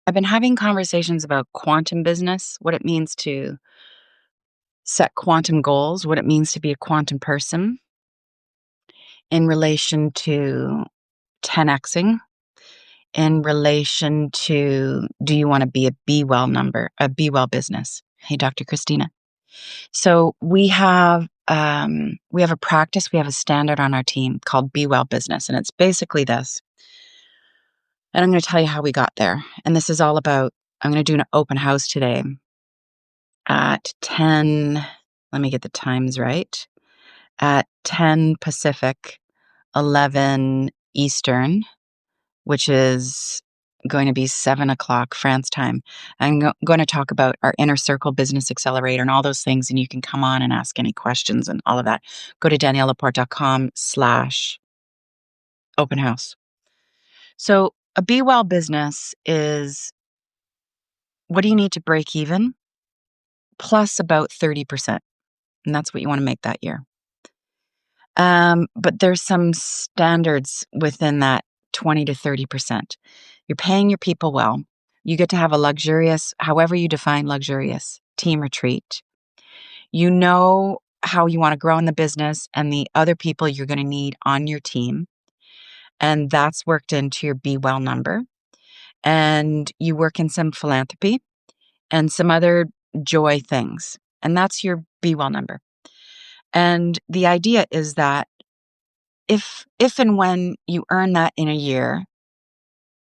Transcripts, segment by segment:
I've been having conversations about quantum business, what it means to set quantum goals, what it means to be a quantum person in relation to 10xing, in relation to do you want to be a Be Well business? Hey, Dr. Christina. So we have a practice, we have a standard on our team called Be Well Business, and it's basically this. And I'm going to tell you how we got there. And this is all about, I'm going to do an open house today at 10, let me get the times right, at 10 Pacific, 11 Eastern, which is going to be 7 o'clock France time. I'm going to talk about our Inner Circle Business Accelerator and all those things, and you can come on and ask any questions and all of that. Go to daniellelaporte.com/open house. So a Be Well business is, what do you need to break even? Plus about 30%. And that's what you want to make that year. But there's some standards within that 20 to 30%. You're paying your people well. You get to have a luxurious, however you define luxurious, team retreat. You know how you want to grow in the business and the other people you're going to need on your team. And that's worked into your Be Well number. And you work in some philanthropy and some other joy things. And that's your Be Well number. And the idea is that if and when you earn that in a year,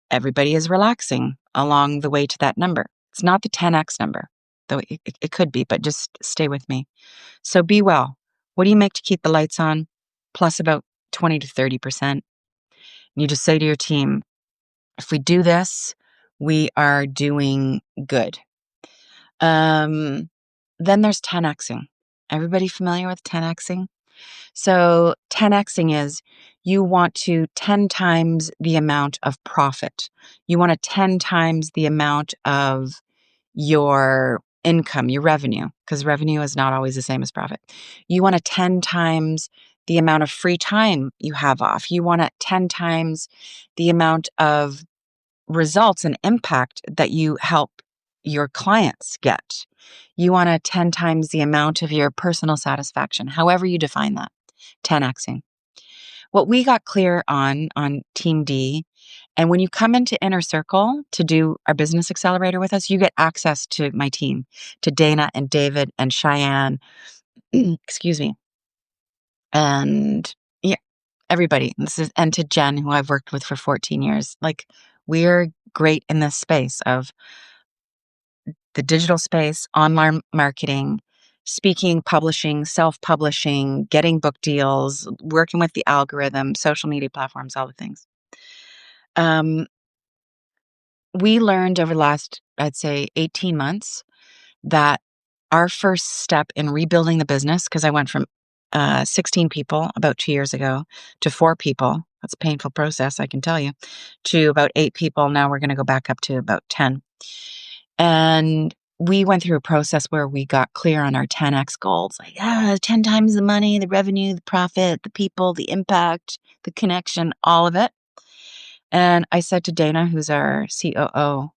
everybody is relaxing along the way to that number. It's not the 10x number, though it could be, but just stay with me. So Be Well. What do you make to keep the lights on? Plus about 20 to 30%. You just say to your team, if we do this, we are doing good. Then there's 10xing. Everybody familiar with 10xing? So 10xing is you want to 10 times the amount of profit. You want to 10 times the amount of your income, your revenue, because revenue is not always the same as profit. You want to 10 times the amount of free time you have off. You want to 10 times the amount of results and impact that you help your clients get. You want to 10 times the amount of your personal satisfaction, however you define that, 10xing. What we got clear on Team D, and when you come into Inner Circle to do our business accelerator with us, you get access to my team, to Dana and David and Cheyenne, excuse me, and yeah, everybody. And to Jen, who I've worked with for 14 years. Like, we're great in this space of the digital space, online marketing, speaking, publishing, self-publishing, getting book deals, working with the algorithm, social media platforms, all the things. We learned over the last, I'd say, 18 months that our first step in rebuilding the business, because I went from 16 people about 2 years ago to 4 people. That's a painful process, I can tell you, to about 8 people. Now we're going to go back up to about 10. And we went through a process where we got clear on our 10x goals, like 10 times the money, the revenue, the profit, the people, the impact, the connection, all of it. And I said to Dana, who's our COO,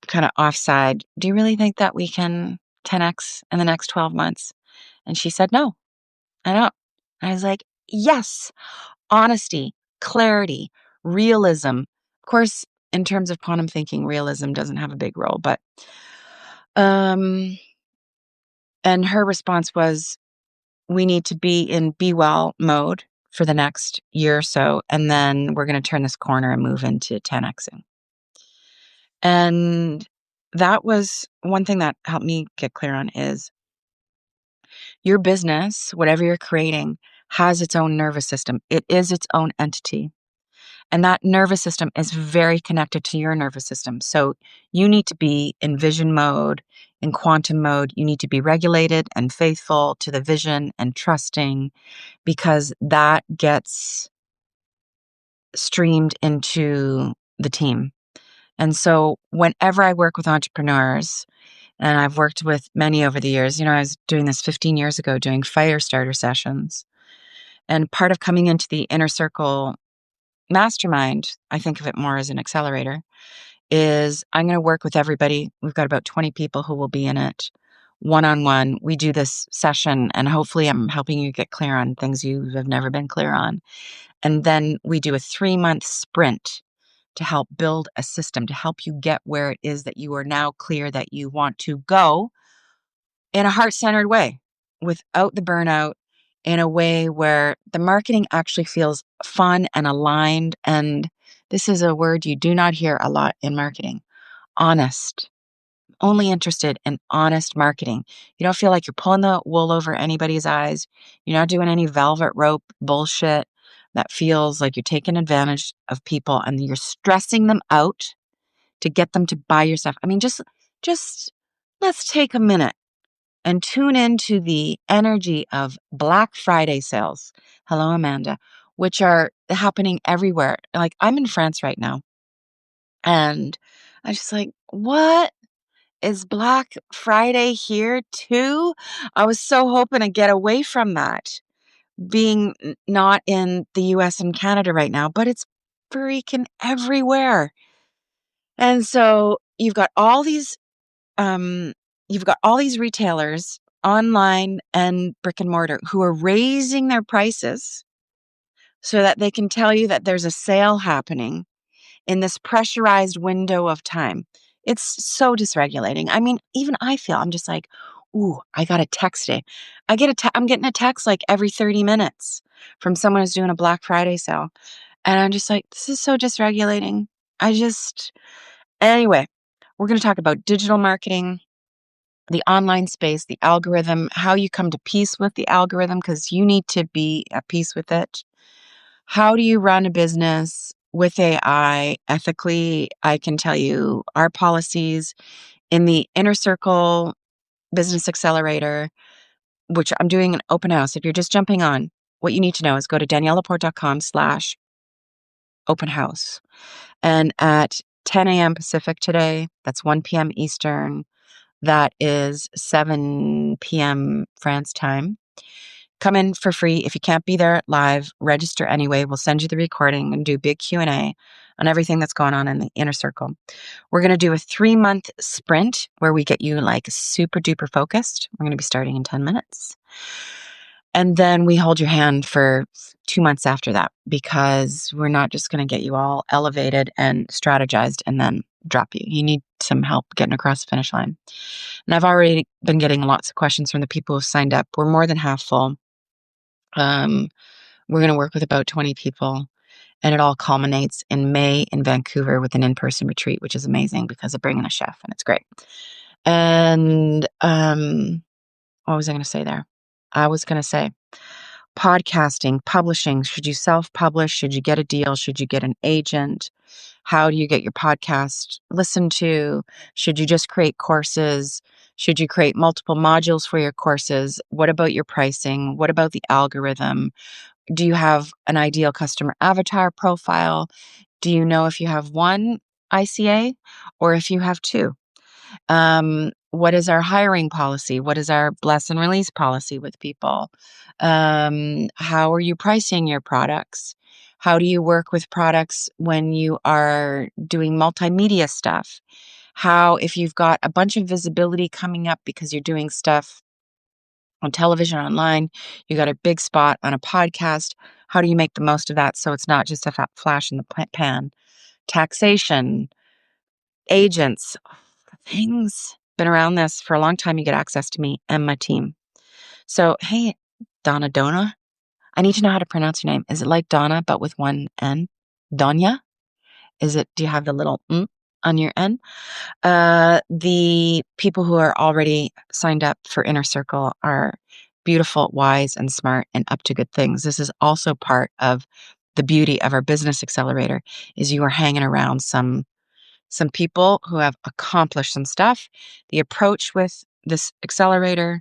kind of offside, do you really think that we can 10x in the next 12 months? And she said, no, I don't. I was like, yes, honesty, clarity, realism. Of course, in terms of quantum thinking, realism doesn't have a big role, but and her response was, we need to be in Be Well mode for the next year or so, and then we're going to turn this corner and move into 10xing. And that was one thing that helped me get clear on is your business, whatever you're creating, has its own nervous system. It is its own entity. And that nervous system is very connected to your nervous system. So you need to be in vision mode, in quantum mode. You need to be regulated and faithful to the vision and trusting, because that gets streamed into the team. And so whenever I work with entrepreneurs, and I've worked with many over the years, I was doing this 15 years ago, doing fire starter sessions. And part of coming into the Inner Circle mastermind, I think of it more as an accelerator, is I'm going to work with everybody. We've got about 20 people who will be in it one-on-one. We do this session, and hopefully I'm helping you get clear on things you have never been clear on. And then we do a 3-month sprint to help build a system to help you get where it is that you are now clear that you want to go in a heart-centered way, without the burnout, in a way where the marketing actually feels fun and aligned. And this is a word you do not hear a lot in marketing: honest. Only interested in honest marketing. You don't feel like you're pulling the wool over anybody's eyes. You're not doing any velvet rope bullshit that feels like you're taking advantage of people and you're stressing them out to get them to buy your stuff. I mean, just let's take a minute and tune into the energy of Black Friday sales. Hello, Amanda, which are happening everywhere. Like, I'm in France right now, and I just like, what? Is Black Friday here too? I was so hoping to get away from that, being not in the US and Canada right now, but it's freaking everywhere. And so you've got all these retailers online and brick and mortar who are raising their prices so that they can tell you that there's a sale happening in this pressurized window of time. It's so dysregulating. I mean, even I'm just like, ooh, I got a text today. I'm getting a text like every 30 minutes from someone who's doing a Black Friday sale. And I'm just like, this is so dysregulating. Anyway, we're going to talk about digital marketing, the online space, the algorithm, how you come to peace with the algorithm, because you need to be at peace with it. How do you run a business with AI ethically? I can tell you our policies in the Inner Circle Business Accelerator, which I'm doing an open house. If you're just jumping on, what you need to know is go to daniellelaporte.com/open house. And at 10 a.m. Pacific today, that's 1 p.m. Eastern, that is 7 p.m. France time. Come in for free. If you can't be there live, register anyway. We'll send you the recording and do big Q&A on everything that's going on in the Inner Circle. We're going to do a 3-month sprint where we get you like super duper focused. We're going to be starting in 10 minutes. And then we hold your hand for 2 months after that, because we're not just going to get you all elevated and strategized and then drop you. You need some help getting across the finish line. And I've already been getting lots of questions from the people who signed up. We're more than half full. We're going to work with about 20 people, and it all culminates in May in Vancouver with an in-person retreat, which is amazing because I bring in a chef and it's great. And what was I going to say there? I was going to say podcasting, publishing. Should you self-publish? Should you get a deal? Should you get an agent? How do you get your podcast listened to? Should you just create courses? Should you create multiple modules for your courses? What about your pricing? What about the algorithm? Do you have an ideal customer avatar profile? Do you know if you have one ICA or if you have two? What is our hiring policy? What is our bless and release policy with people? How are you pricing your products? How do you work with products when you are doing multimedia stuff? How, if you've got a bunch of visibility coming up because you're doing stuff on television, online, you got a big spot on a podcast, how do you make the most of that so it's not just a flash in the pan? Taxation, agents, things. Been around this for a long time. You get access to me and my team. So, hey, Donna, I need to know how to pronounce your name. Is it like Donna, but with one N? Donya? Do you have the little on your N? The people who are already signed up for Inner Circle are beautiful, wise, and smart, and up to good things. This is also part of the beauty of our business accelerator, is you are hanging around some people who have accomplished some stuff. The approach with this accelerator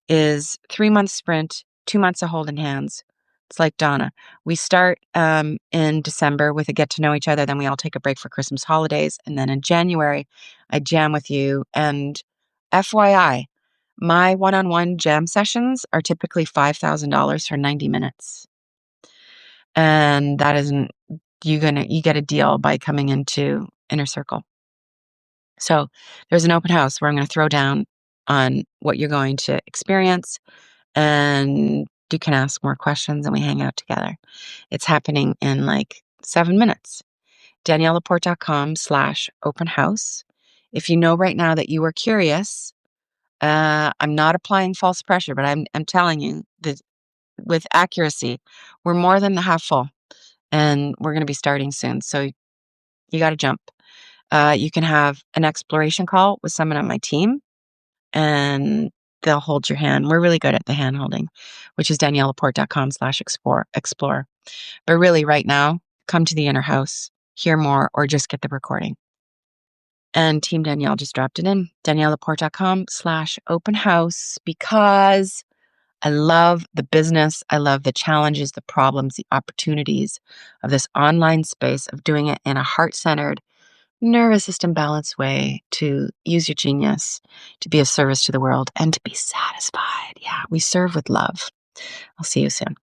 is 3-month sprint, 2 months of holding hands. It's like Donna. We start in December with a get to know each other. Then we all take a break for Christmas holidays. And then in January, I jam with you. And FYI, my one-on-one jam sessions are typically $5,000 for 90 minutes. And that isn't, you get a deal by coming into Inner Circle. So there's an open house where I'm going to throw down on what you're going to experience, and you can ask more questions and we hang out together. It's happening in like 7 minutes. DanielleLaPorte.com/open house. If you know right now that you are curious, I'm not applying false pressure, but I'm telling you that with accuracy, we're more than half full, and we're going to be starting soon. So you got to jump. You can have an exploration call with someone on my team, and they'll hold your hand. We're really good at the hand holding, which is DanielleLaPorte.com/explore. But really, right now, come to the inner house, hear more, or just get the recording. And Team Danielle just dropped it in, DanielleLaPorte.com/open house, because I love the business. I love the challenges, the problems, the opportunities of this online space, of doing it in a heart-centered, nervous system balanced way, to use your genius, to be of service to the world, and to be satisfied. Yeah, we serve with love. I'll see you soon.